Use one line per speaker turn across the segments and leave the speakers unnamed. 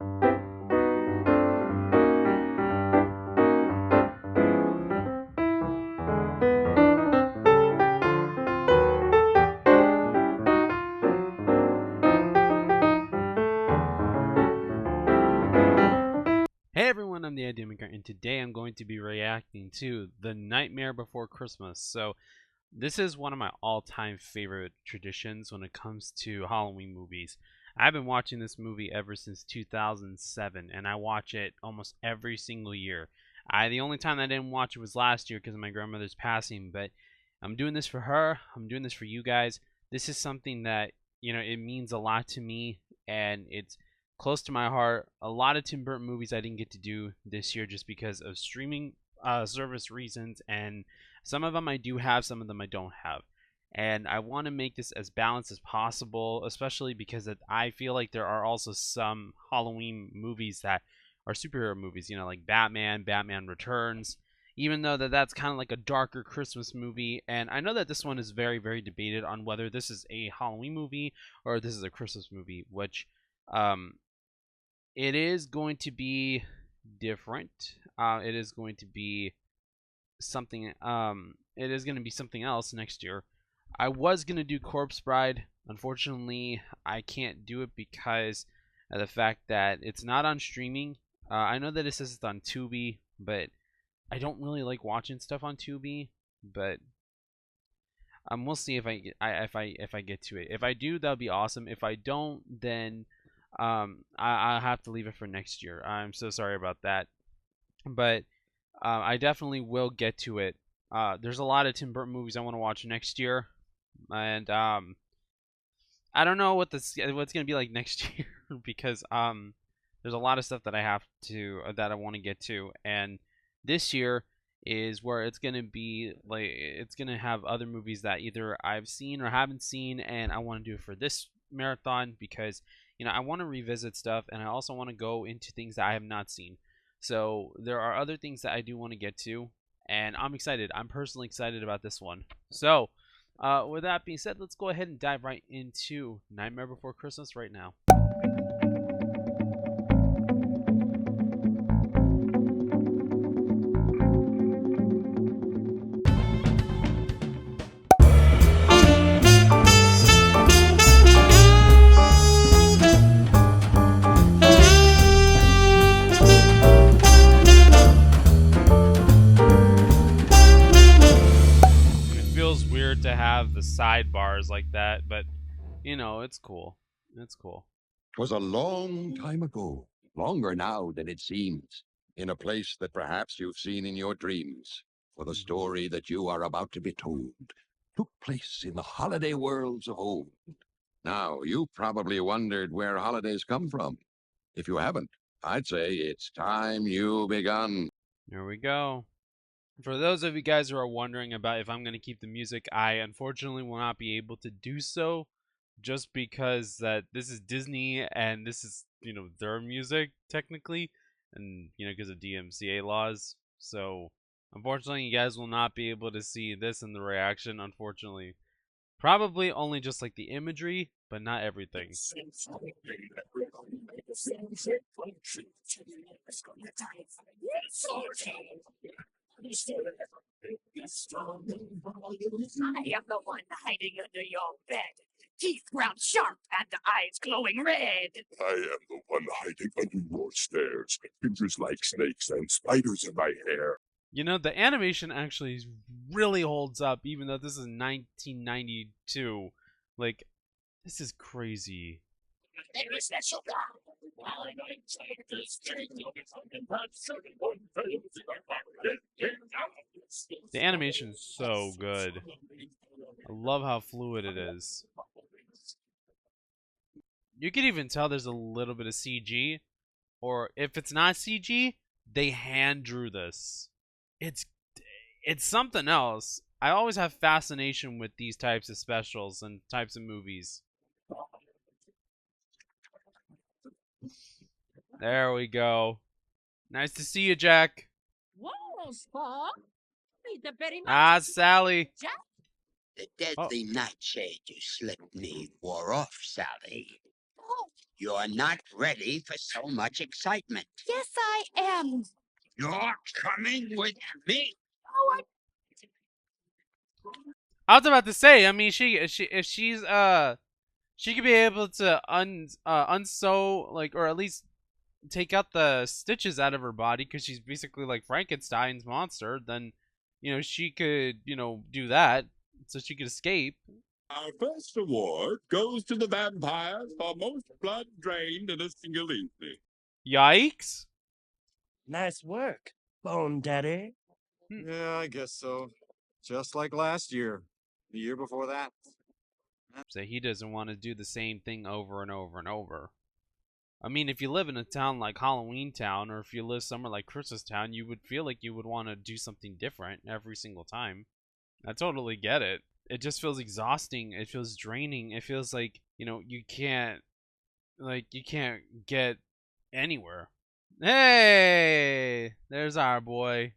Hey everyone, I'm the Idea Maker, and today I'm going to be reacting to The Nightmare Before Christmas. So, this is one of my all-time favorite traditions when it comes to Halloween movies. I've been watching this movie ever since 2007, and I watch it almost every single year. The only time I didn't watch it was last year because of my grandmother's passing, but I'm doing this for her. I'm doing this for you guys. This is something that, it means a lot to me, and it's close to my heart. A lot of Tim Burton movies I didn't get to do this year just because of streaming service reasons, and some of them I do have, some of them I don't have. And I want to make this as balanced as possible, especially because I feel like there are also some Halloween movies that are superhero movies, like Batman, Batman Returns, even though that's kind of like a darker Christmas movie. And I know that this one is very, very debated on whether this is a Halloween movie or this is a Christmas movie, which um, it is going to be different. It is going to be something. It is going to be something else next year. I was going to do Corpse Bride. Unfortunately, I can't do it because of the fact that it's not on streaming. I know that it says it's on Tubi, but I don't really like watching stuff on Tubi. But we'll see if I get to it. If I do, that'll be awesome. If I don't, then I'll have to leave it for next year. I'm so sorry about that, but I definitely will get to it. There's a lot of Tim Burton movies I want to watch next year, and I don't know what's gonna be like next year because there's a lot of stuff that I want to get to, and this year is where it's gonna be like it's gonna have other movies that either I've seen or haven't seen, and I want to do it for this marathon because I want to revisit stuff, and I also want to go into things that I have not seen. So there are other things that I do want to get to, and I'm excited. I'm personally excited about this one. So with that being said, let's go ahead and dive right into Nightmare Before Christmas right now. Feels weird to have the sidebars like that, but it's cool. It's cool.
'Twas a long time ago, longer now than it seems, in a place that perhaps you've seen in your dreams. For the story that you are about to be told took place in the holiday worlds of old. Now, you probably wondered where holidays come from. If you haven't, I'd say it's time you begun.
Here we go. For those of you guys who are wondering about if I'm going to keep the music, I unfortunately will not be able to do so just because that this is Disney and this is, their music technically, and, because of DMCA laws. So, unfortunately, you guys will not be able to see this in the reaction, unfortunately. Probably only just like the imagery, but not everything.
I am the one hiding under your bed. Teeth ground sharp and eyes glowing red.
I am the one hiding under your stairs. Fingers like snakes and spiders in my hair.
The animation actually really holds up, even though this is 1992. Like, this is crazy. The animation is so good. I love how fluid it is. You can even tell there's a little bit of CG, or if it's not CG, they hand drew this. It's something else. I always have fascination with these types of specials and types of movies. There we go. Nice to see you, Jack.
Whoa, Spock. The very
Sally.
Jack?
The deadly nightshade you slipped me wore off, Sally.
Oh,
You're not ready for so much excitement.
Yes, I am.
You're coming with me.
Oh,
I was about to say, I mean, if she's she could be able to unsew, like, or at least take out the stitches out of her body because she's basically like Frankenstein's monster, then she could do that so she could escape.
Our first award goes to the vampires for most blood drained in a single evening.
Yikes!
Nice work, Bone Daddy.
Yeah, I guess so. Just like last year. The year before that.
So he doesn't want to do the same thing over and over and over. I mean, if you live in a town like Halloween Town, or if you live somewhere like Christmas Town, you would feel like you would want to do something different every single time. I totally get it. It just feels exhausting. It feels draining. It feels like, you can't get anywhere. Hey, there's our boy.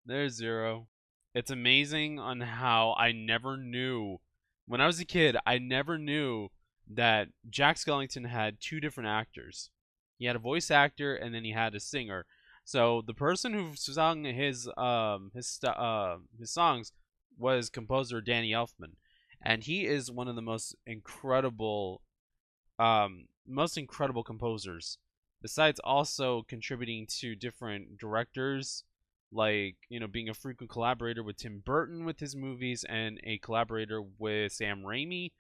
There's Zero. It's amazing on how I never knew, when I was a kid, I never knew that Jack Skellington had two different actors. He had a voice actor and then he had a singer. So the person who sung his songs was composer Danny Elfman, and he is one of the most incredible composers. Besides also contributing to different directors, like being a frequent collaborator with Tim Burton with his movies and a collaborator with Sam Raimi.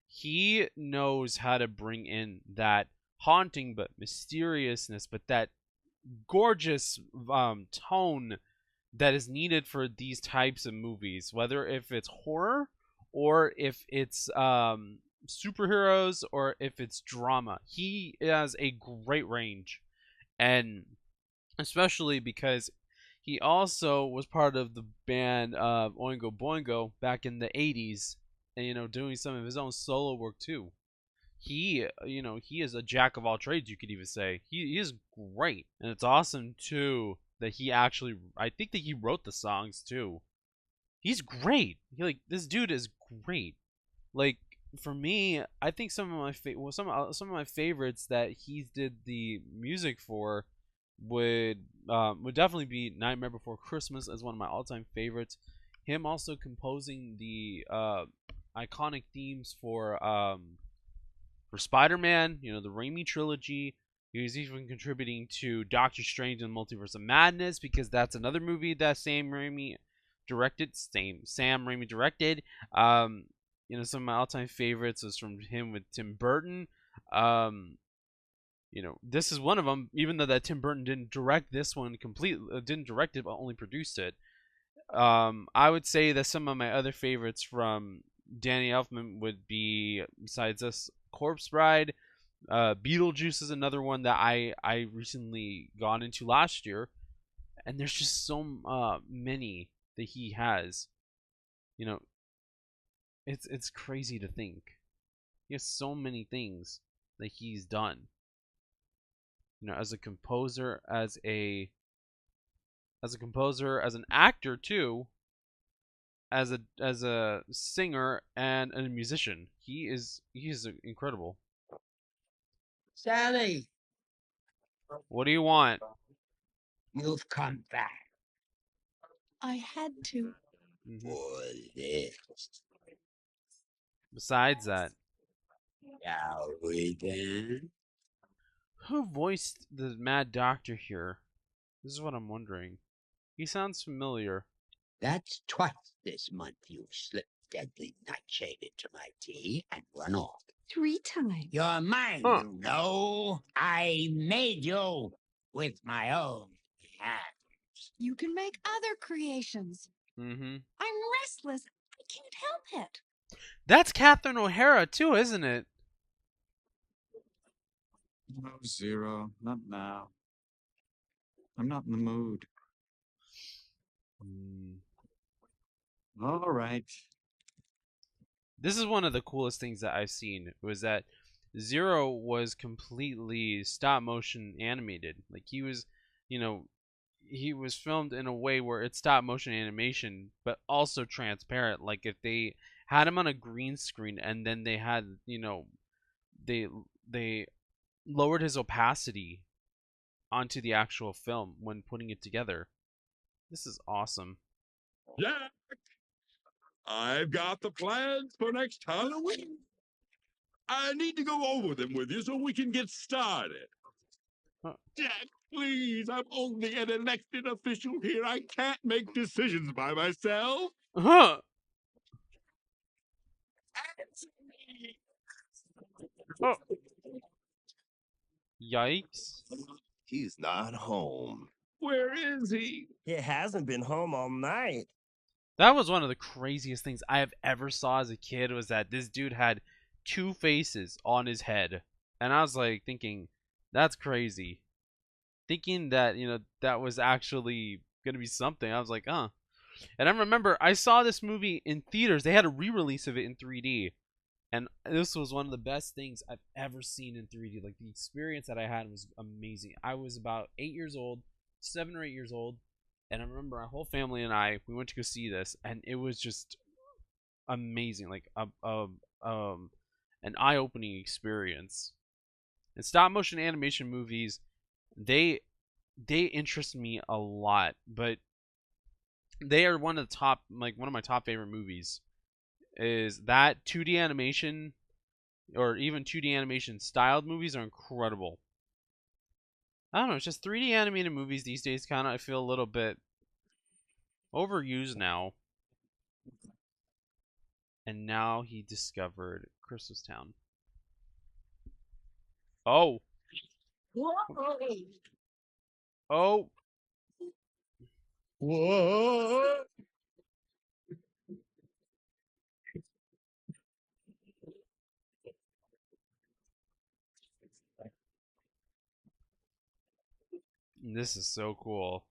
He knows how to bring in that haunting but mysteriousness, but that gorgeous tone that is needed for these types of movies, whether if it's horror or if it's superheroes or if it's drama. He has a great range, and especially because he also was part of the band Oingo Boingo back in the 80s, and doing some of his own solo work too. He is a jack of all trades, you could even say. He is great, and it's awesome too that he actually, I think that he wrote the songs too. He's great. This dude is great. Like, for me, I think some of my favorites that he did the music for would definitely be Nightmare Before Christmas as one of my all-time favorites. Him also composing the iconic themes for Spider-Man, the Raimi trilogy. He was even contributing to Doctor Strange and the Multiverse of Madness, because that's another movie that Sam Raimi directed. Some of my all-time favorites is from him with Tim Burton. This is one of them, even though that Tim Burton didn't direct this one completely, didn't direct it, but only produced it. I would say that some of my other favorites from Danny Elfman would be, besides this, Corpse Bride. Beetlejuice is another one that I recently got into last year, and there's just so many that he has. It's crazy to think. He has so many things that he's done. As a composer, as an actor too, as a singer and a musician. He is incredible.
Sally,
What do you want?
you've come back
I had to.
for this.
Besides that,
Shall we then?
who voiced the Mad Doctor here? This is what I'm wondering. He sounds familiar.
That's twice this month you've slipped deadly nightshade into my tea and run off.
3 times.
You're mine,
Huh.
you know. I made you with my own hands.
You can make other creations.
Mm-hmm.
I'm restless. I can't help it.
That's Catherine O'Hara too, isn't it?
No, Zero. Not now. I'm not in the mood. All right.
This is one of the coolest things that I've seen, was that Zero was completely stop motion animated. Like, he was filmed in a way where it's stop motion animation, but also transparent. Like, if they had him on a green screen and then they had, they lowered his opacity onto the actual film when putting it together. This is awesome.
Jack, I've got the plans for next Halloween. I need to go over them with you so we can get started.
Huh.
Jack, please, I'm only an elected official here. I can't make decisions by myself.
Huh.
Answer me.
Oh. Yikes.
He's not home.
Where is he?
He hasn't been home all night.
That was one of the craziest things I have ever saw as a kid, was that this dude had two faces on his head. And I was like thinking, that's crazy. Thinking that, that was actually gonna be something. I was like, huh. And I remember I saw this movie in theaters. They had a re-release of it in 3D. And this was one of the best things I've ever seen in 3D. Like, the experience that I had was amazing. I was about 8 years old, 7 or 8 years old, and I remember our whole family and we went to go see this, and it was just amazing, like an eye-opening experience. And stop motion animation movies, they interest me a lot, but they are one of my top favorite movies. Is that 2D animation, or even 2D animation styled movies, are incredible. I don't know, it's just 3D animated movies these days kind of, I feel, a little bit overused now. And now he discovered Christmas Town. Oh. Oh.
What?
This is so cool.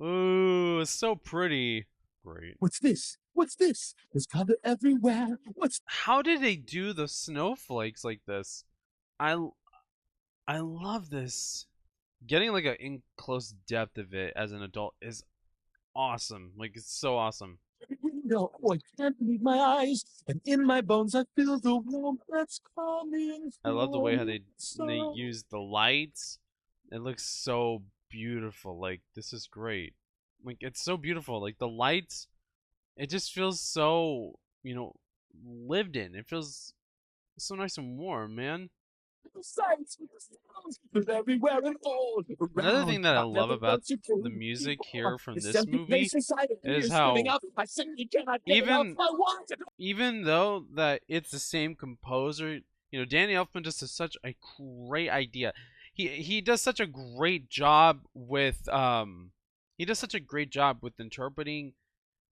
Ooh, it's so pretty. Great.
What's this? What's this? There's color everywhere.
How did they do the snowflakes like this? I love this. Getting like an in close depth of it as an adult is awesome. Like, it's so awesome.
No, I can't believe my eyes, and in my bones I feel the warmth that's coming.
I love the way how they
So-
use the lights. It looks so beautiful. Like, this is great. Like, it's so beautiful. Like, the lights, it just feels so, lived in. It feels so nice and warm, man.
The sights, the sounds, they're everywhere and all
Another
around.
thing that I
I've
love
never
about
felt you pull
the
me
music
before.
here from
This
this
empty
movie
place inside of me
is
spinning
how
up. I simply cannot get enough.
even
I want it.
even though that it's the same composer, Danny Elfman just has such a great idea. He does such a great job with interpreting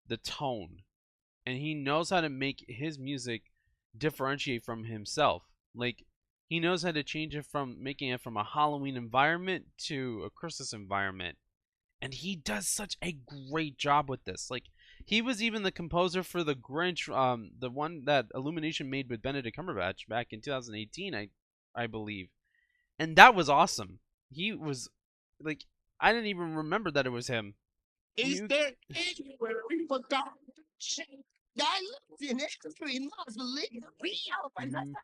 the tone, and he knows how to make his music differentiate from himself. Like, he knows how to change it from making it from a Halloween environment to a Christmas environment. And he does such a great job with this. Like, he was even the composer for the Grinch, the one that Illumination made with Benedict Cumberbatch back in 2018, I believe. And that was awesome. He was, like, I didn't even remember that it was him.
Is there anywhere we forgot to check? I looked in every mausoleum. We opened
Mhm.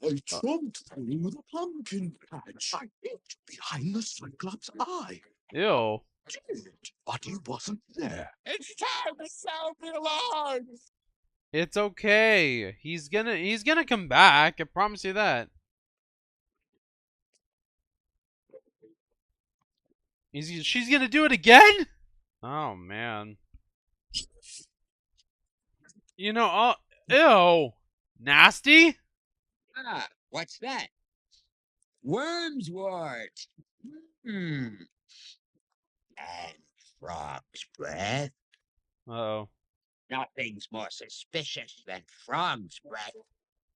I jumped through the pumpkin patch. I hid behind the Cyclops' eye.
Ew.
Did, but he wasn't there.
It's time to sound the alarms.
It's okay. He's gonna come back. I promise you that. She's gonna do it again? Oh man. Ew. Nasty?
Ah, what's that? Worm's wort. Hmm. And frog's breath.
Uh-oh.
Nothing's more suspicious than frog's breath.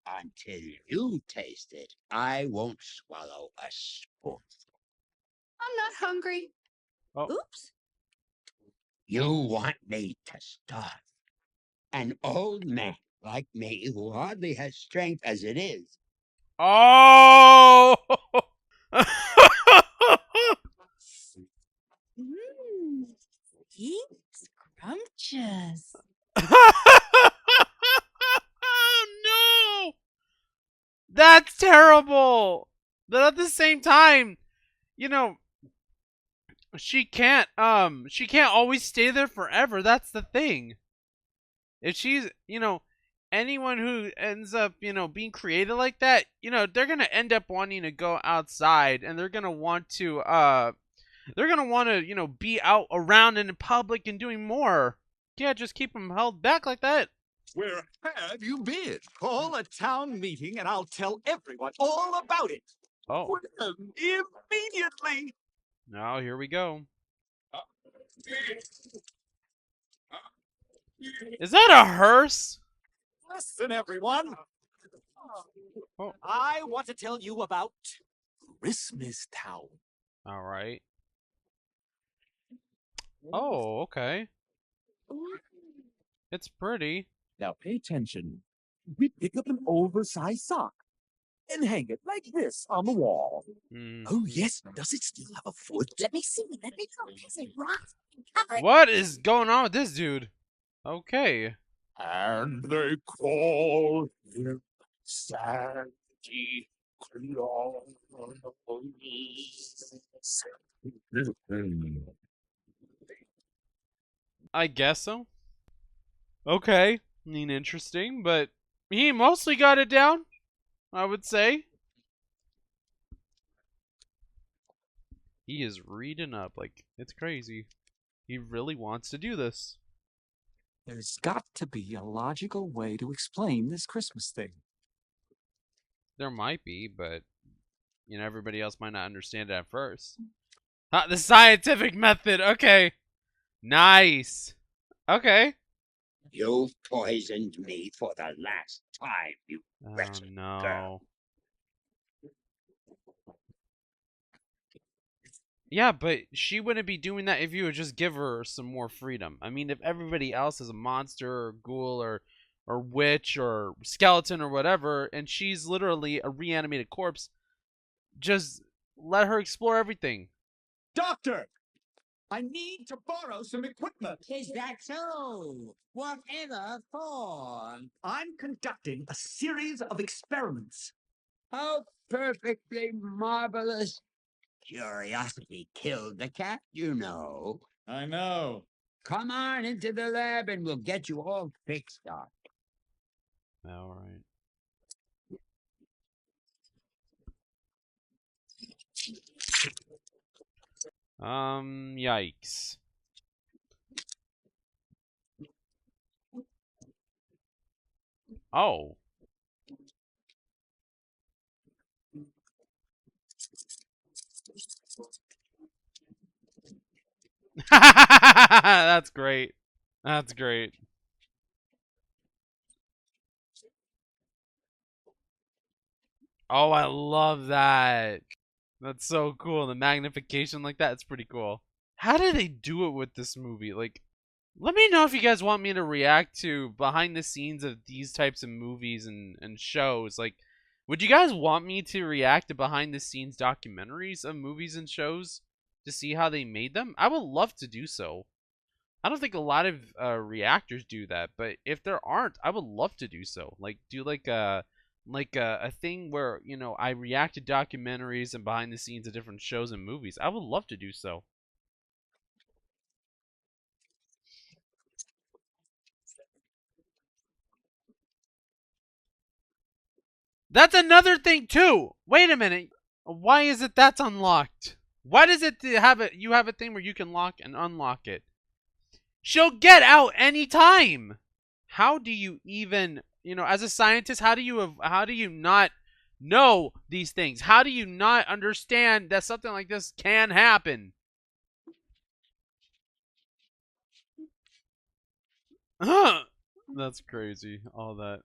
Until you taste it, I won't swallow a spoonful.
I'm not hungry.
Oh.
Oops.
You want me to starve? An old man like me who hardly has strength as it is.
Oh!
Sweet, scrumptious.
No! That's terrible. But at the same time, you know, she can't always stay there forever. That's the thing. If she's, anyone who ends up, being created like that, they're going to end up wanting to go outside, and they're going to want to be out around and in public and doing more. Yeah, just keep them held back like that.
Where have you been?
Call a town meeting and I'll tell everyone all about it.
Oh,
Immediately.
now here we go. Is that a hearse?
Listen, everyone.
Oh.
I want to tell you about Christmas Town.
All right. Oh, okay. It's pretty.
Now pay attention. We pick up an oversized sock and hang it like this on the wall. Oh, yes. Does it still have a foot?
Let me see. Let me go. Is it rotten?
What is going on with this dude? Okay.
And they call him Santa Claus.
I guess so. Okay. I mean, interesting, but he mostly got it down, I would say. He is reading up like it's crazy. He really wants to do this.
There's got to be a logical way to explain this Christmas thing.
There might be, but everybody else might not understand it at first. The scientific method. Okay. Nice. Okay.
You've poisoned me for the last time, you
Oh
wretched
no.
girl.
Yeah, but she wouldn't be doing that if you would just give her some more freedom. I mean, if everybody else is a monster or ghoul or witch or skeleton or whatever, and she's literally a reanimated corpse, just let her explore everything.
Doctor! I need to borrow some equipment.
Is that so? Whatever for?
I'm conducting a series of experiments.
How perfectly marvelous. Curiosity killed the cat, you know.
I know.
Come on into the lab and we'll get you all fixed up.
All right. Yikes. Oh. That's great. That's great. Oh, I love that. That's so cool. The magnification like that, it's pretty cool. How do they do it with this movie? Like, let me know if you guys want me to react to behind the scenes of these types of movies and shows. Like, would you guys want me to react to behind the scenes documentaries of movies and shows to see how they made them? I would love to do so. I don't think a lot of reactors do that, but if there aren't, I would love to do so. Like, do like a thing where I react to documentaries and behind the scenes of different shows and movies. I would love to do so. That's another thing too. Wait a minute. Why is it that's unlocked? Why does it have it? You have a thing where you can lock and unlock it. She'll get out anytime. How do you even, as a scientist, how do you not know these things? How do you not understand that something like this can happen? That's crazy. All that.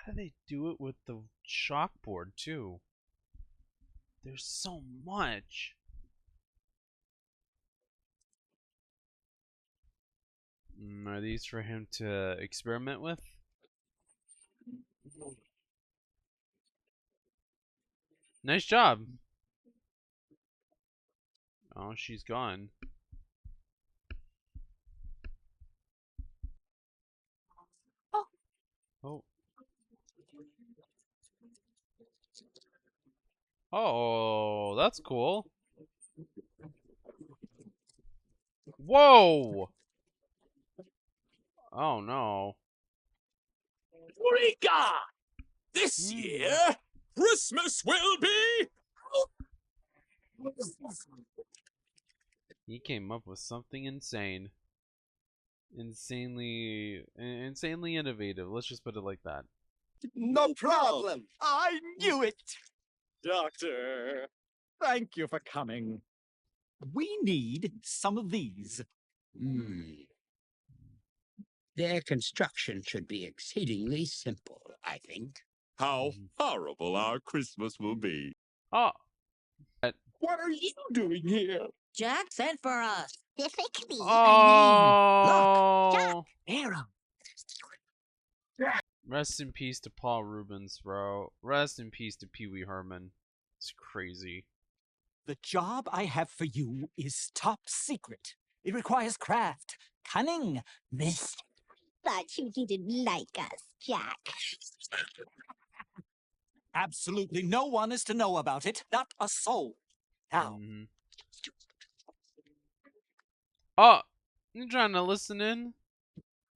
How do they do it with the chalkboard too? There's so much. Are these for him to experiment with? Nice job. Oh, she's gone. Oh. Oh, that's cool. Whoa! Oh no.
Eureka! This year, Christmas will be.
He came up with something insane. Insanely innovative. Let's just put it like that.
No problem. I knew it. Doctor, thank you for coming. We need some of these.
Their construction should be exceedingly simple, I think.
How horrible our Christmas will be.
Oh.
What are you doing here?
Jack sent for us.
Specifically,
Oh.
Arrow.
Rest in peace to Paul Rubens, bro. Rest in peace to Pee Wee Herman. It's crazy.
The job I have for you is top secret. It requires craft, cunning, mystery.
Thought you didn't like us, Jack.
Absolutely no one is to know about it, not a soul. Now,
Oh, you trying to listen in?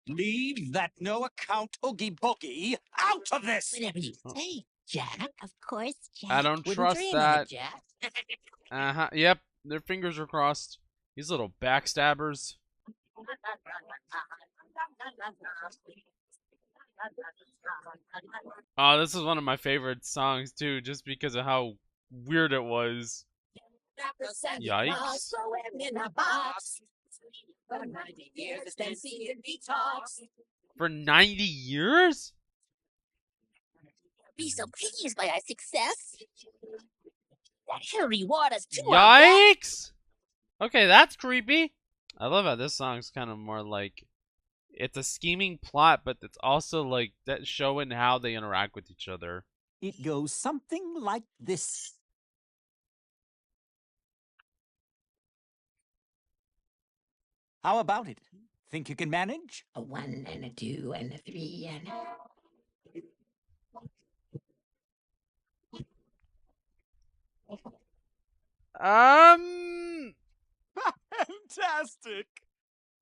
leave that no-account oogie boogie out of this!
Whatever you say, Jack. Of course, Jack.
I don't
Wouldn't
trust
dream of
that.
it, Jack.
Yep, their fingers are crossed. These little backstabbers. Oh, this is one of my favorite songs too, just because of how weird it was. Yikes.
For 90 years, it's been seeing me talks.
For 90 years?
Be so pleased by our success. That he'll reward us too.
Yikes! Okay, that's creepy. I love how this song's kind of more like it's a scheming plot, but it's also like that showing how they interact with each other.
It goes something like this. How about it? Think you can manage?
A 1 and a 2 and a 3 and
Fantastic!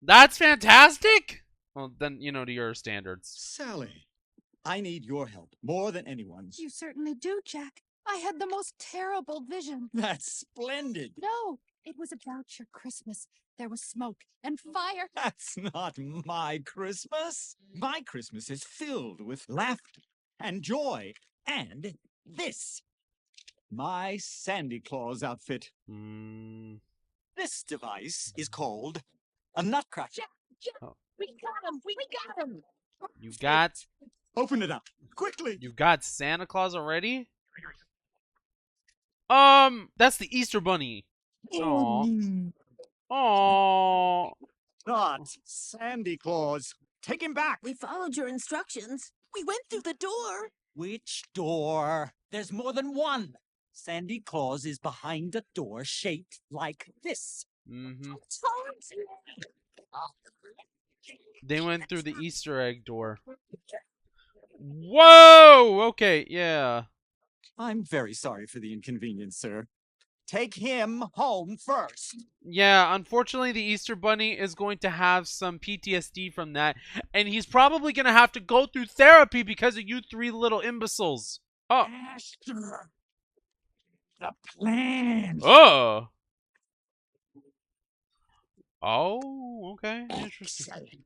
That's fantastic? Well, then, you know, to your standards.
Sally, I need your help more than anyone's.
You certainly do, Jack. I had the most terrible vision.
That's splendid.
No, it was about your Christmas. There was smoke and fire.
That's not my Christmas. My Christmas is filled with laughter and joy and this. My Sandy Claus outfit. This device is called a nutcracker.
Jack, we got him. We got him.
You got...
Open it up, quickly.
You got Santa Claus already? That's the Easter Bunny. Aww. Aww.
Not Sandy Claus. Take him back.
We followed your instructions. We went through the door.
Which door? There's more than one. Sandy Claus is behind a door shaped like this.
They went through the Easter egg door. Whoa! Okay, yeah.
I'm very sorry for the inconvenience, sir. Take him home first.
Yeah, unfortunately, the Easter Bunny is going to have some PTSD from that, and he's probably going to have to go through therapy because of you three little imbeciles. Oh.
Master, the plan.
Oh. Oh, okay. Interesting.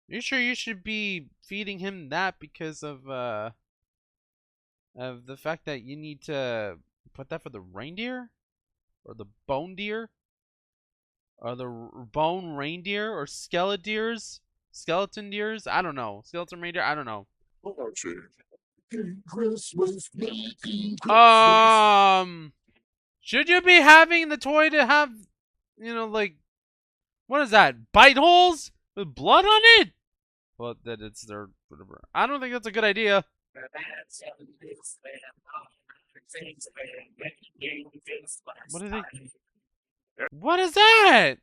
You sure you should be feeding him that because of the fact that you need to put that for the reindeer? Or the bone deer? Or the bone reindeer? Or skeledeers? Skeleton deers? I don't know. Skeleton reindeer? I don't know. Should you be having the toy to have, you know, like, what is that? Bite holes with blood on it? Well, that it's their whatever. I don't think that's a good idea. What is it? What is that?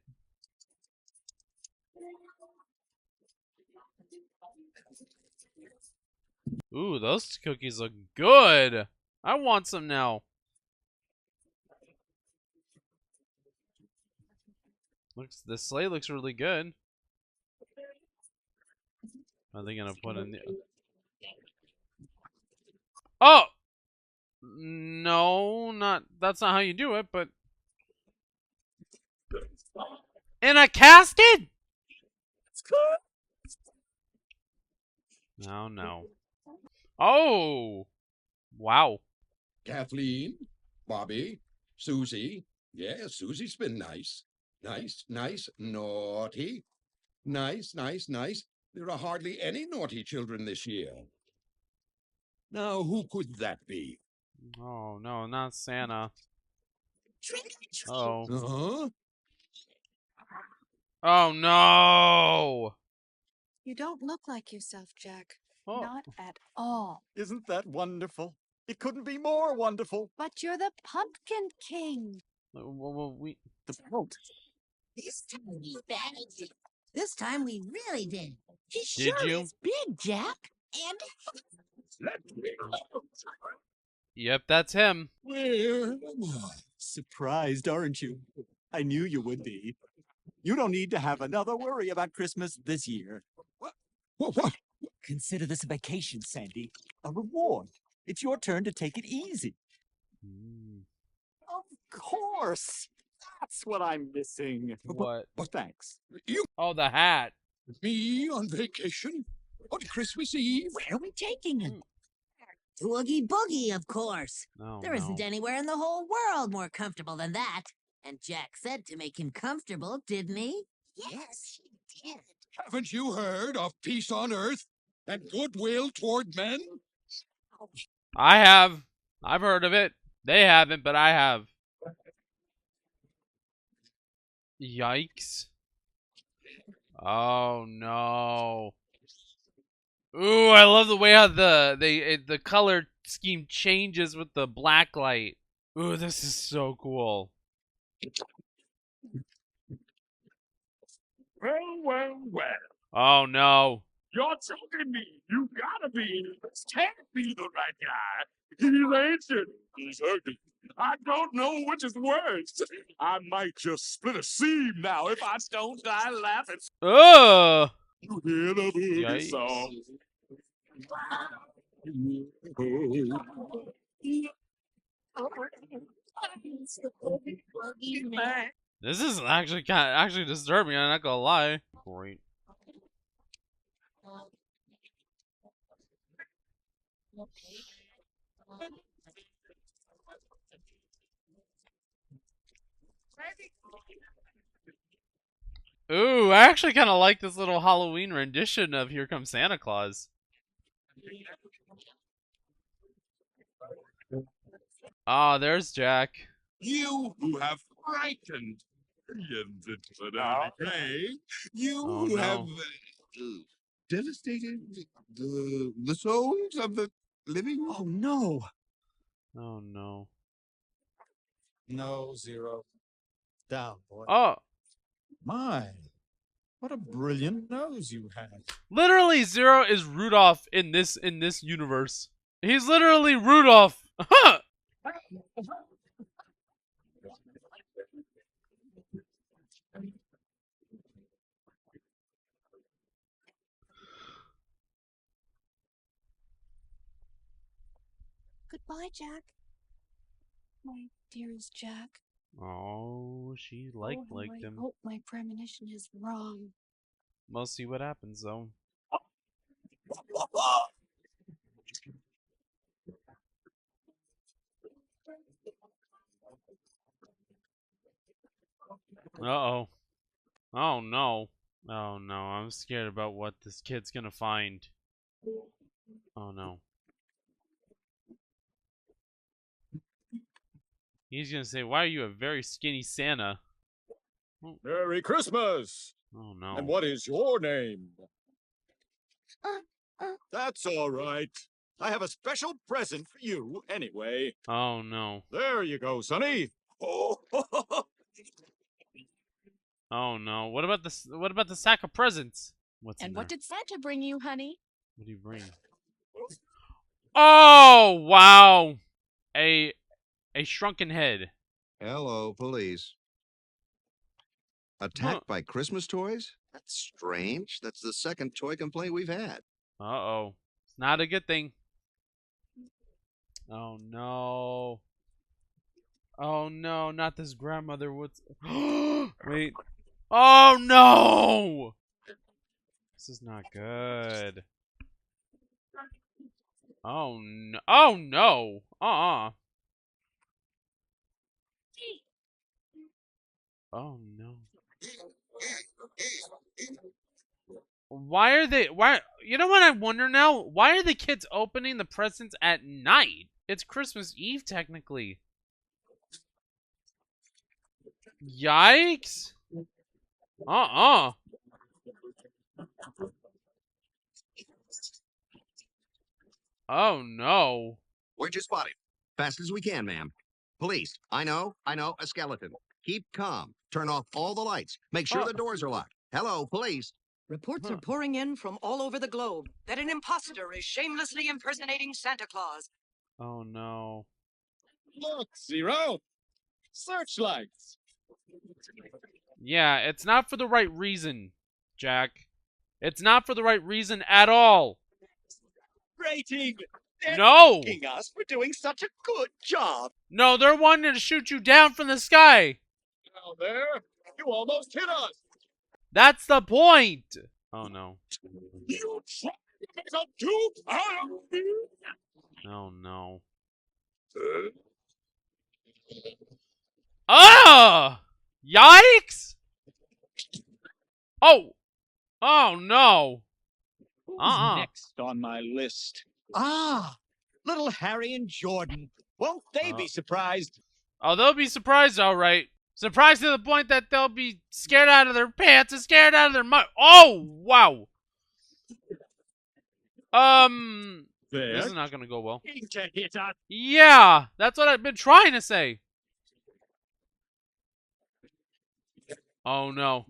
Ooh, those cookies look good. I want some now. The sleigh looks really good. Are they gonna put in the? Oh no, not that's not how you do it. But in a casket? No, no. Oh, wow.
Kathleen, Bobby, Susie. Yes, Susie's been nice. Nice, nice, naughty. Nice, nice, nice. There are hardly any naughty children this year. Now, who could that be?
Oh no, not Santa.
Trick or treat.
Oh.
Huh?
Oh no.
You don't look like yourself, Jack.
Oh.
Not at all.
Isn't that wonderful? It couldn't be more wonderful.
But you're the Pumpkin King.
Well,
The boat.
This time we bagged it. This time we really did. He
Did
sure
you?
is big, Jack. And
Yep, that's him.
Where am I?
Surprised, aren't you? I knew you would be. You don't need to have another worry about Christmas this year.
What?
Consider this a vacation, Sandy. A reward. It's your turn to take it easy. Of course. That's what I'm missing.
What?
Thanks.
You,
Oh, the hat.
me on vacation? On Christmas Eve?
where are we taking him? To Oogie Boogie, of course.
No,
There isn't anywhere in the whole world more comfortable than that. And Jack said to make him comfortable, didn't he? Yes, he did.
Haven't you heard of peace on earth and goodwill toward men?
I have. I've heard of it. They haven't, but I have. Yikes. Oh no. Ooh, I love the way how the color scheme changes with the black light. Ooh, this is so cool.
Well.
Oh no.
You're telling me you gotta be, can't be the right guy. He's ancient. He's ugly. I don't know which is worse. I might just split a seam now if I don't die laughing.
Ugh.
You hear the boogie
Yikes.
song.
This is actually disturbing. I'm not gonna lie. Great. Ooh, I actually kind of like this little Halloween rendition of "Here Comes Santa Claus." Ah, there's Jack.
You who have frightened millions into the decay. You
Oh,
who
no.
have devastated the souls of the living.
Oh no.
Oh no.
No, Zero. Down, boy.
Oh,
My. What a brilliant nose you have.
literally Zero is Rudolph in this universe. He's literally Rudolph. Huh.
Goodbye, Jack. My dearest Jack.
Oh, she
Oh,
liked
how I
him.
hope my premonition is wrong.
We'll see what happens though. Uh-oh. Oh no. Oh no, I'm scared about what this kid's gonna find. Oh no. He's gonna say, "Why are you a very skinny Santa?"
Merry Christmas!
Oh no.
And what is your name?
Uh,
That's all right. I have a special present for you anyway.
Oh no.
There you go, Sonny. Oh,
Oh no. What about the sack of presents? What's in
And
there?
what did Santa bring you, honey?
What do you bring? Oh, wow. A shrunken head.
Hello, police. Attacked by Christmas toys? That's strange. That's the second toy complaint we've had.
Uh-oh. It's not a good thing. Oh, no. Oh, no. Not this grandmother. What's... Wait. Oh, no! This is not good. Oh, no. Oh, no. Oh, no. Why, you know what I wonder now? Why are the kids opening the presents at night? It's Christmas Eve, technically. Yikes. Oh, no.
Where'd you spot it? Fast as we can, ma'am. Police, I know, a skeleton. Keep calm. Turn off all the lights. Make sure the doors are locked. Hello, police.
Reports are pouring in from all over the globe that an imposter is shamelessly impersonating Santa Claus.
Oh, no.
Look, Zero. Searchlights.
Yeah, it's not for the right reason, Jack. It's not for the right reason at all.
Rating! They're
No!
thanking us for doing such a good job.
No, they're wanting to shoot you down from the sky.
Now there, you almost hit us.
That's the point. Oh, no.
You tried to make a dupe out of me.
Oh, no. Ah! Yikes! Oh! Oh, no.
Who's next on my list? Ah! Little Harry and Jordan. Won't they be surprised?
Oh, they'll be surprised, all right. Surprised to the point that they'll be scared out of their pants and scared out of their mind. Oh, wow. This is not gonna go well. Yeah, that's what I've been trying to say. Oh, no.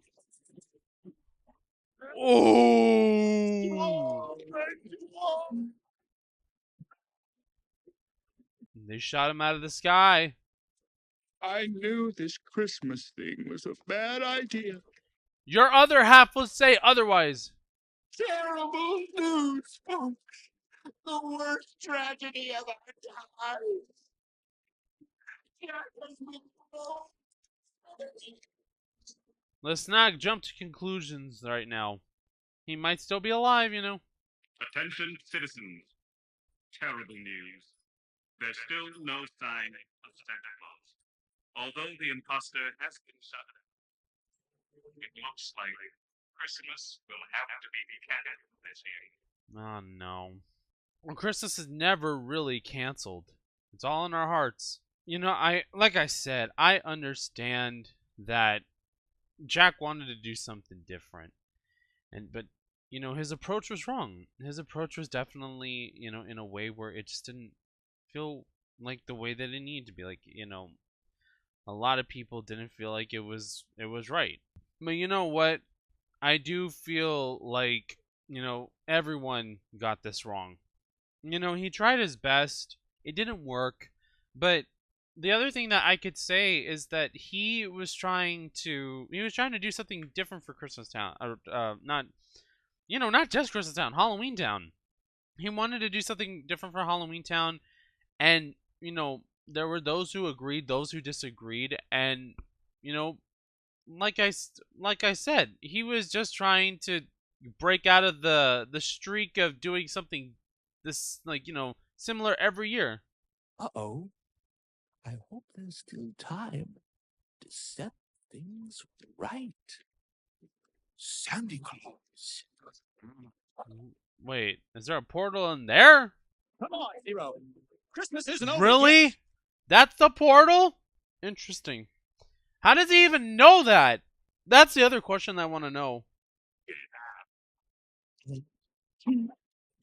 Oh! They shot him out of the sky.
I knew this Christmas thing was a bad idea.
Your other half will say otherwise.
Terrible news, folks. The worst tragedy of our times.
Let's not jump to conclusions right now. He might still be alive, you know.
Attention, citizens. Terrible news. There's still no sign of Santa Claus. Although the imposter has been shot, it looks like Christmas will have to be canceled this year.
Oh, no. Well, Christmas is never really canceled. It's all in our hearts. You know, like I said, I understand that Jack wanted to do something different. But you know, his approach was wrong. His approach was definitely, you know, in a way where it just didn't feel like the way that it needed to be. Like, you know, a lot of people didn't feel like it was right. But you know what? I do feel like, you know, everyone got this wrong. You know, he tried his best. It didn't work. But the other thing that I could say is that he was trying to do something different for Christmas Town. Not just Christmas Town, Halloween Town. He wanted to do something different for Halloween Town, and you know, there were those who agreed, those who disagreed, and you know, like I said, he was just trying to break out of the streak of doing something this, like, you know, similar every year.
Uh-oh. I hope there's still time to set things right. Santa Claus.
Wait, is there a portal in there?
Come on, Zero. Christmas isn't over
Really?
yet.
That's the portal? Interesting. How does he even know that? That's the other question I want to know.
2,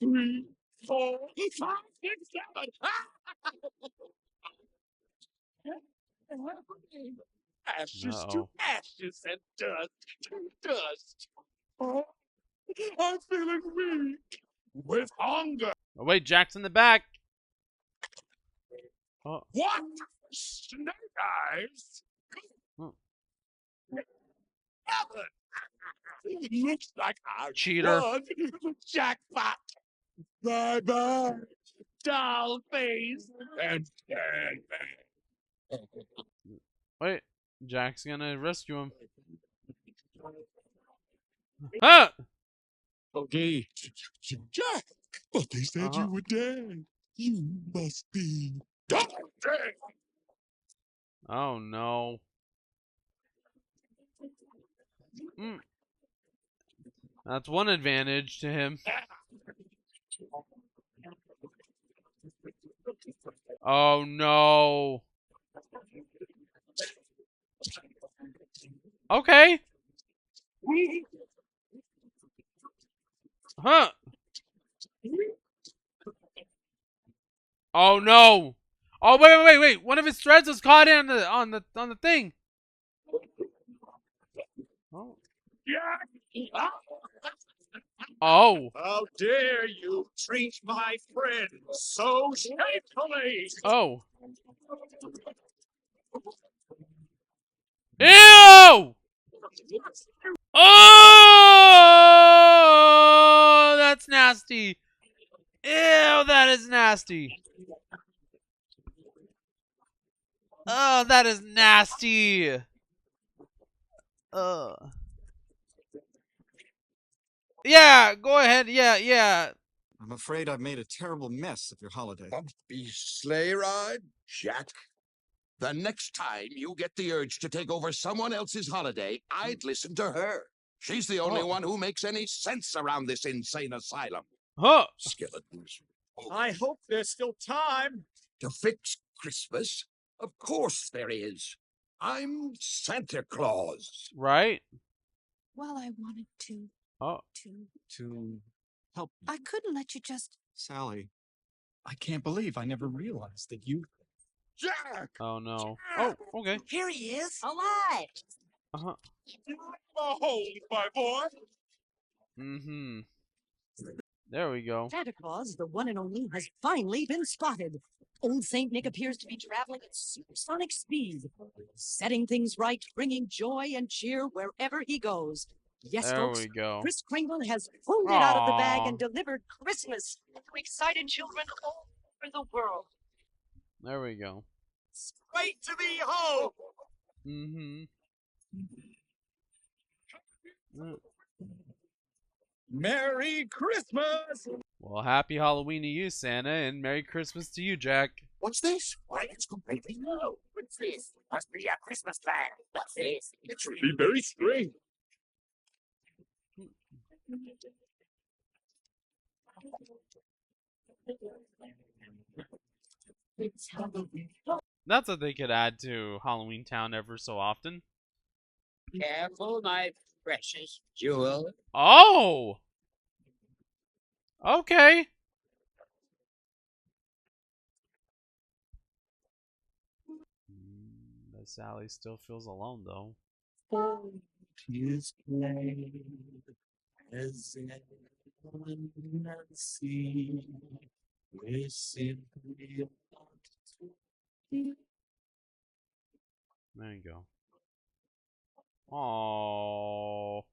3, 4, 5, 6, 7. Ashes to ashes and dust to dust. Oh, I'm feeling weak with hunger.
Oh wait, Jack's in the back. Oh.
What? Snake eyes?
Oh.
Looks like I
Cheater.
won the jackpot. Bye bye, doll face and Sandman.
Wait, Jack's gonna rescue him. Huh!
Okay, Jack, but they said
Uh-huh.
you were dead. You must be dead.
Oh no. That's one advantage to him. Oh no. Okay. Huh. Oh no. Oh wait. One of his threads was caught in on the thing. Oh. Oh.
How dare you treat my friend so shamefully?
Oh. Ew! Oh, that's nasty. Ew, that is nasty. Oh, that is nasty. Yeah, go ahead. Yeah.
I'm afraid I've made a terrible mess of your holiday.
Bumpy sleigh ride, Jack. The next time you get the urge to take over someone else's holiday, I'd listen to her. She's the only one who makes any sense around this insane asylum.
Huh.
Skeletons.
I hope there's still time.
To fix Christmas? Of course there is. I'm Santa Claus.
Right?
Well, I wanted to.
Oh.
To help me.
I couldn't let you just.
Sally, I can't believe I never realized that you...
Jack!
Oh no. Oh, okay.
Here he is, alive.
Uh-huh.
Hold, my boy.
Mm-hmm. There we go.
Santa Claus, the one and only, has finally been spotted. Old Saint Nick appears to be traveling at supersonic speed, setting things right, bringing joy and cheer wherever he goes. Yes,
There
folks,
we go.
Chris Kringle has pulled it out of the bag
Aw.
and delivered Christmas to excited children all over the world.
There we go.
Straight to the home.
Mm-hmm.
Merry Christmas.
Well, happy Halloween to you, Santa, and Merry Christmas to you, Jack.
What's this? Why, it's completely new. What's this? Must be a Christmas bag. What's this?
It should be very strange.
That's what they could add to Halloween Town ever so often.
Careful, my precious jewel.
Oh! Okay. But Sally still feels alone, though.
His play as anyone see. We simply
There you go. Oh.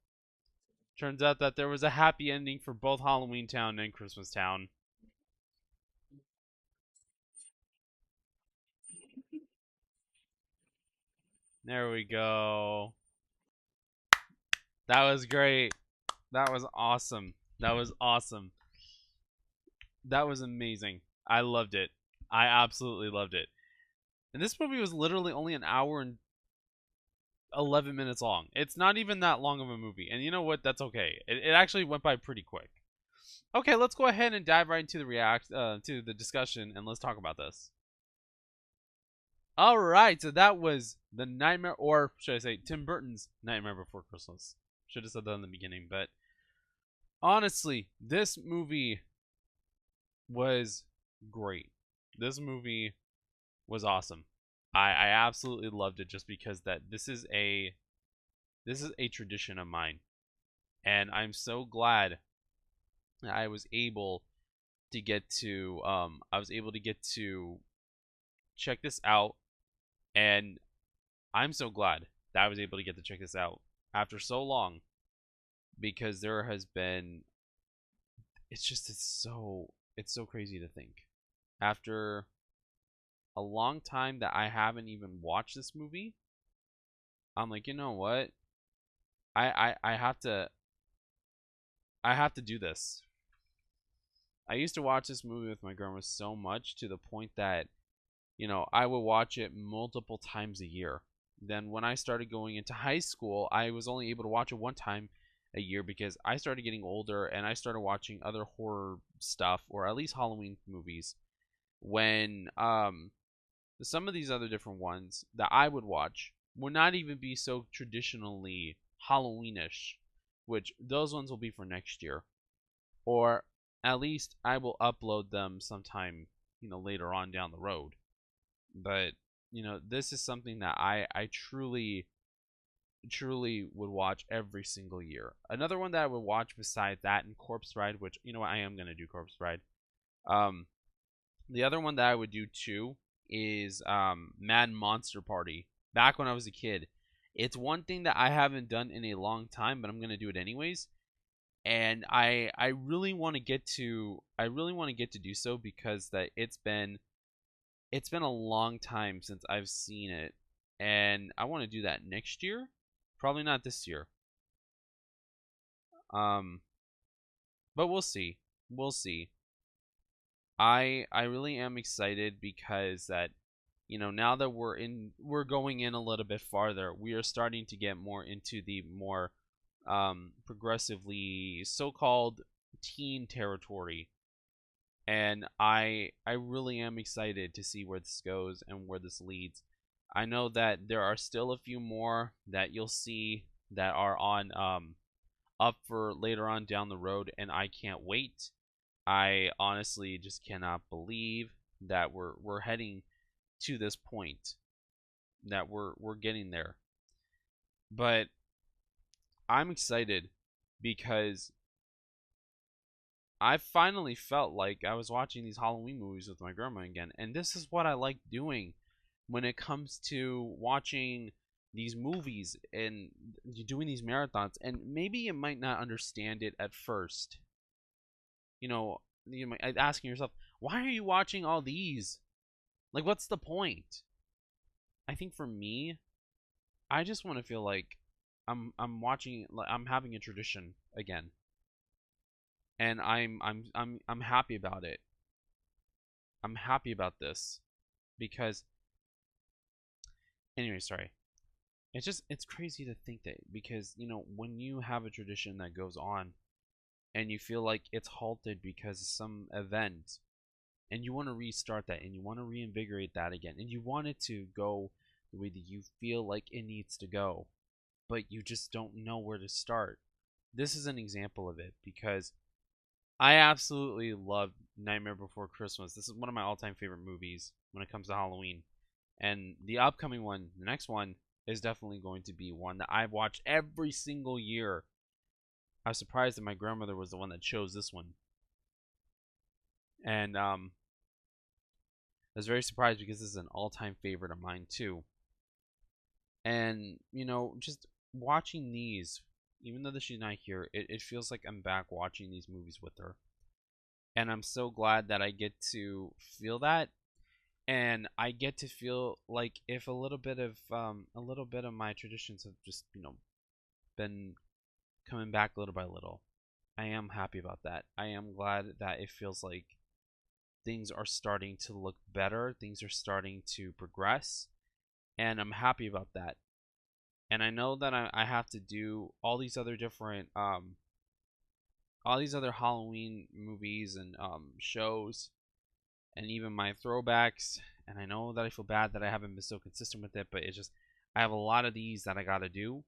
Turns out that there was a happy ending for both Halloween Town and Christmas Town. There we go. That was great. That was awesome. That was awesome. That was amazing. I loved it. I absolutely loved it. And this movie was literally only an hour and 11 minutes long. It's not even that long of a movie. And you know what? That's okay. It actually went by pretty quick. Okay, let's go ahead and dive right into to the discussion, and let's talk about this. All right, so that was The Nightmare, or should I say Tim Burton's Nightmare Before Christmas. Should have said that in the beginning, but honestly, this movie was great. This movie was awesome. I absolutely loved it just because that this is a tradition of mine, and I'm so glad that I was able to get to check this out, and I'm so glad that I was able to get to check this out after so long, because there has been, it's so crazy to think after a long time that I haven't even watched this movie. I'm like, you know what? I have to do this. I used to watch this movie with my grandma so much, to the point that, I would watch it multiple times a year. Then when I started going into high school, I was only able to watch it one time a year, because I started getting older and I started watching other horror stuff, or at least Halloween movies, when some of these other different ones that I would watch would not even be so traditionally Halloweenish, which those ones will be for next year, or at least I will upload them sometime, later on down the road. But this is something that I truly would watch every single year. Another one that I would watch besides that and Corpse Bride, which I am gonna do Corpse Bride. The other one that I would do too is Mad Monster Party. Back when I was a kid, it's one thing that I haven't done in a long time, but I'm gonna do it anyways. And I really want to get to do so, because that it's been a long time since I've seen it, and I want to do that next year. Probably not this year. But we'll see. We'll see. I really am excited, because that now that we're going in a little bit farther, we are starting to get more into the more progressively so-called teen territory, and I really am excited to see where this goes and where this leads. I know that there are still a few more that you'll see that are on up for later on down the road, and I can't wait. I honestly just cannot believe that we're heading to this point, that we're getting there. But I'm excited, because I finally felt like I was watching these Halloween movies with my grandma again, and this is what I like doing when it comes to watching these movies and doing these marathons. And maybe you might not understand it at first. You might asking yourself, why are you watching all these? Like, what's the point? I think for me, I just want to feel like I'm watching, I'm having a tradition again, and I'm happy about it. I'm happy about this, because anyway, sorry. It's crazy to think that, because when you have a tradition that goes on, and you feel like it's halted because of some event, and you want to restart that, and you want to reinvigorate that again, and you want it to go the way that you feel like it needs to go, but you just don't know where to start. This is an example of it, because I absolutely love Nightmare Before Christmas. This is one of my all-time favorite movies when it comes to Halloween. And the upcoming one, the next one, is definitely going to be one that I've watched every single year. I was surprised that my grandmother was the one that chose this one. And I was very surprised, because this is an all-time favorite of mine too. And, just watching these, even though she's not here, it feels like I'm back watching these movies with her. And I'm so glad that I get to feel that. And I get to feel like if a little bit of my traditions have just, been coming back little by little. I am happy about that. I am glad that it feels like things are starting to look better, things are starting to progress, and I'm happy about that. And I know that I have to do all these other different all these other Halloween movies and shows, and even my throwbacks. And I know that I feel bad that I haven't been so consistent with it, but it's just, I have a lot of these that I gotta do,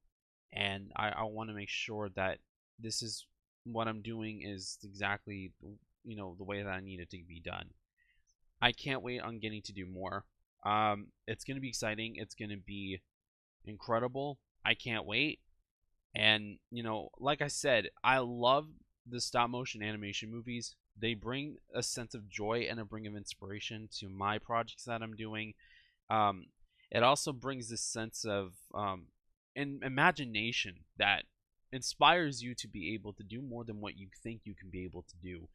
and I want to make sure that this is what I'm doing is exactly the way that I need it to be done. I can't wait on getting to do more. It's gonna be exciting. It's gonna be incredible. I can't wait. And like I said, I love the stop motion animation movies, they bring a sense of joy and a bring of inspiration to my projects that I'm doing. Um, it also brings this sense of imagination that inspires you to be able to do more than what you think you can be able to do.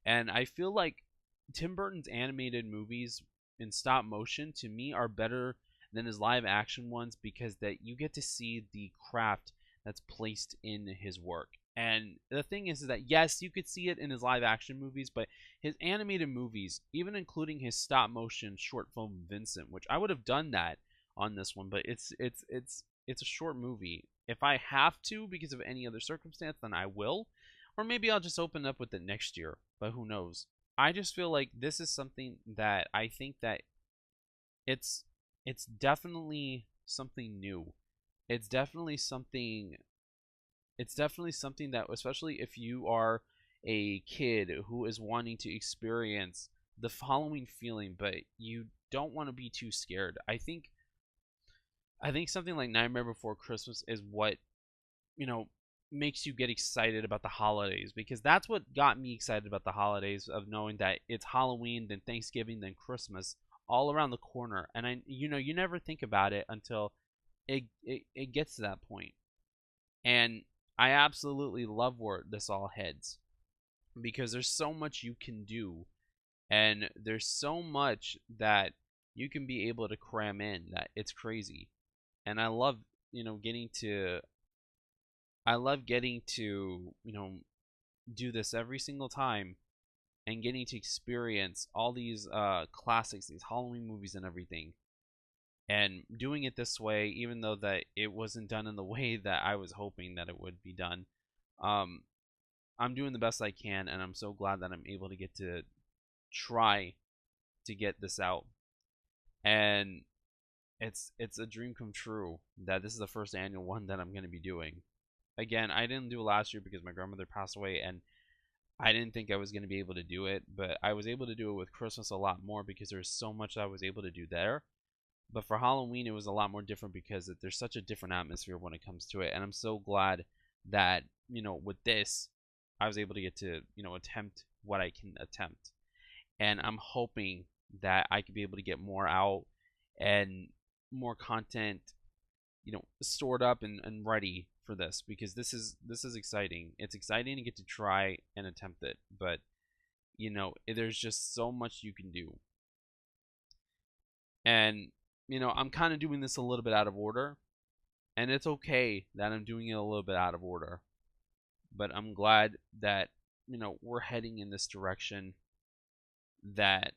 And I feel like Tim Burton's animated movies in stop motion to me are better than his live action ones because that you get to see the craft that's placed in his work. And the thing is that yes, you could see it in his live action movies, but his animated movies, even including his stop motion short film Vincent, which I would have done that on this one, but it's a short movie. If I have to because of any other circumstance, then I will, or maybe I'll just open up with it next year. But who knows? I just feel like this is something that I think that it's it's definitely something new. It's definitely something that, especially if you are a kid who is wanting to experience the following feeling, but you don't want to be too scared. I think something like Nightmare Before Christmas is what, you know, makes you get excited about the holidays, because that's what got me excited about the holidays, of knowing that it's Halloween, then Thanksgiving, then Christmas all around the corner. And you never think about it until it gets to that point. And I absolutely love where this all heads, because there's so much you can do, and there's so much that you can be able to cram in that it's crazy. And I love, getting to, do this every single time, and getting to experience all these classics, these Halloween movies and everything, and doing it this way, even though that it wasn't done in the way that I was hoping that it would be done. I'm doing the best I can, and I'm so glad that I'm able to get to try to get this out. And it's a dream come true that this is the first annual one that I'm going to be doing. Again, I didn't do it last year because my grandmother passed away, and I didn't think I was going to be able to do it, but I was able to do it with Christmas a lot more because there's so much I was able to do there. But for Halloween, it was a lot more different because there's such a different atmosphere when it comes to it. And I'm so glad that, with this, I was able to get to, attempt what I can attempt. And I'm hoping that I could be able to get more out and more content, stored up and ready for this, because this is exciting. It's exciting to get to try and attempt it, but there's just so much you can do. And I'm kind of doing this a little bit out of order, and it's okay that I'm doing it a little bit out of order, but I'm glad that we're heading in this direction, that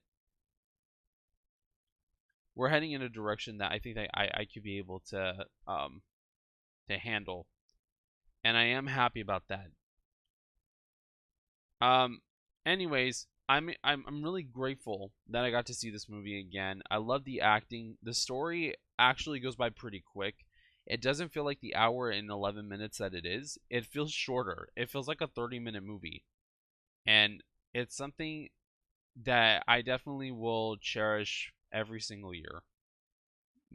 we're heading in a direction that I think that I could be able to handle, and I am happy about that. Anyways, I'm really grateful that I got to see this movie again. I love the acting. The story actually goes by pretty quick. It doesn't feel like the hour and 11 minutes that it is. It feels shorter. It feels like a 30-minute movie. And it's something that I definitely will cherish every single year,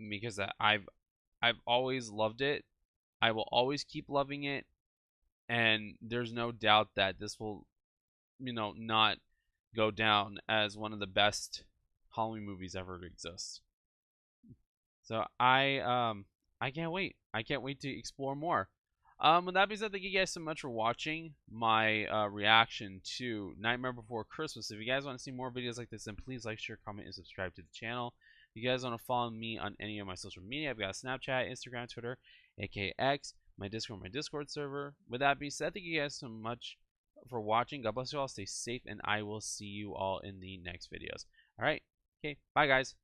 because I've always loved it. I will always keep loving it, and there's no doubt that this will not go down as one of the best Halloween movies ever to exist. So I can't wait. I can't wait to explore more. With that being said, thank you guys so much for watching my reaction to Nightmare Before Christmas. If you guys want to see more videos like this, then please like, share, comment, and subscribe to the channel. If you guys want to follow me on any of my social media, I've got Snapchat, Instagram, Twitter, aka X, my Discord server. With that being said, thank you guys so much for watching. God bless you all. Stay safe, and I will see you all in the next videos. All right. Okay. Bye, guys.